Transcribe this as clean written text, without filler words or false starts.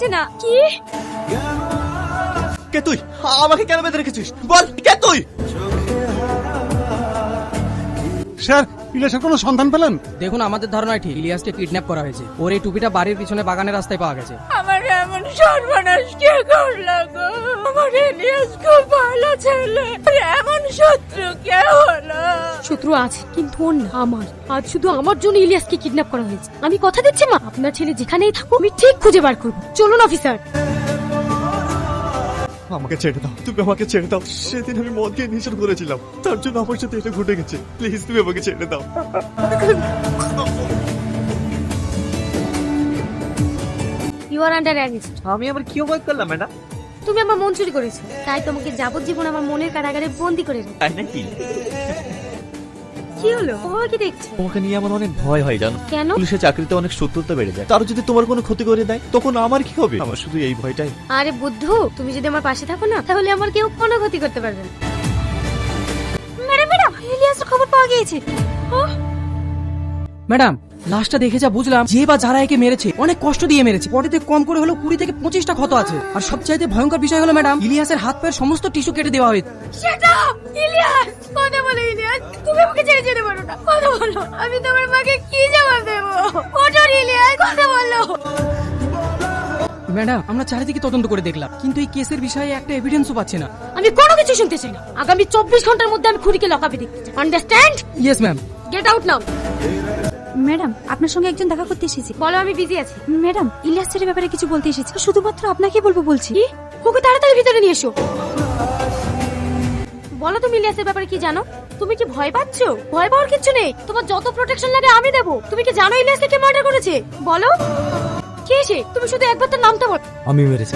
লাগছে না। কি? কে তুই? আমাকে কেন বেঁধে রেখেছিস? বল, কে তুই? স্যার, ইলিয়াসের কোনো সন্ধান পেলেন? দেখুন, আমাদের ধারণায় ঠিক ইলিয়াসকে কিডন্যাপ করা হয়েছে। ওর এই টুপিটা বাড়ির পিছনে বাগানের রাস্তায় পাওয়া গেছে। আমার এমন সর্বনাশ কে করলো গো? আমার ইলিয়াস খুব ভালো ছেলে, এমন শত্রু কে হলো? শত্রু আছে, কিন্তু ওর না, আমার। আজ শুধু আমার জন্য ইলিয়াসকে কিডন্যাপ করা হয়েছে। আমি কথা দিচ্ছি মা, আপনার ছেলে যেখানেই থাকুক আমি ঠিক খুঁজে বার করবো। চলুন অফিসার। আমাকে ছেড়ে দাও, তুমি আমাকে ছেড়ে দাও। সেদিন আমি মদ খেয়ে নেশা করেছিলাম, তার জন্য আমার সাথে এটা ঘটে গেছে। প্লিজ তুমি আমাকে ছেড়ে দাও। You are under arrest. আমি আবার কি অবাক করলাম ম্যাডাম? তুমি আমার মন চুরি করেছো, তাই তোমাকে যাবজ্জীবন আমার মনের কারাগারে বন্দি করে রেখেছি। তাই নাকি? কি হলো? তোমাকে কি দেখছো? তোমাকে নিয়ে আমার অনেক ভয় হয় জানো। কেন? পুলিশের চাকরিতে অনেক শত্রুতা বেড়ে যায়। তার যদি তোমার কোনো ক্ষতি করে দেয় তখন আমার কি হবে? আমার শুধু এই ভয়টাই। আরে বুদ্ধু, তুমি যদি আমার পাশে থাকো না, তাহলে আমার কেউ কোনো ক্ষতি করতে পারবে না। ম্যাডাম ম্যাডাম, ইলিয়াসের খবর পাওয়া গিয়েছে। ম্যাডাম, লাশটা দেখে যা বুঝলাম, যে বা যারা একে মেরেছে অনেক কষ্ট দিয়ে মেরেছে। বডিতে কম করে হলো 20 থেকে 25টা ক্ষত আছে। আর সবচাইতে ভয়ঙ্কর বিষয় হলো ম্যাডাম, ইলিয়াসের হাত পায়ের সমস্ত টিস্যু কেটে দেওয়া হয়েছে। Shut up! ইলিয়াস, কথা বলো ইলিয়াস, তুমি আমাকে ছেড়ে যেতে পারো না। কথা বলো, আমি তোমার মাকে কি জবাব দেবো? ওঠো ইলিয়াস, কথা বলো। ম্যাডাম, আমরা চারিদিকে তদন্ত করে দেখলাম, কিন্তু এই কেসের বিষয়ে একটা এভিডেন্সও পাচ্ছি না। আমি কোনো কিছু শুনতে চাই না। আগামী 24 ঘন্টার মধ্যে আমি খুনিকে লকআপে দেখতে চাই। Understand? Yes ma'am. Get out now. Madam, আপনার সঙ্গে একজন দেখা করতে এসেছি। বলো, আমি বিজি আছি। ম্যাডাম, ইলিয়াস স্যারের ব্যাপারে কিছু বলতে এসেছি। শুধুমাত্র আপনাকে বলবো বলছি। কি? ওকে তাড়াতাড়ি ভিতরে নিয়ে এসো। বলো, তুমি ইলিয়াসের ব্যাপারে কি জানো? তুমি কি ভয় পাচ্ছো? ভয় পাওয়ার কিছু নেই, তোমার যত প্রোটেকশন লাগে আমি দেবো। তুমি কি জানো ইলিয়াসকে কে মার্ডার করেছে? বলো কে সে? তুমি শুধু একবার তার নামটা বলো। আমি মেরেছি।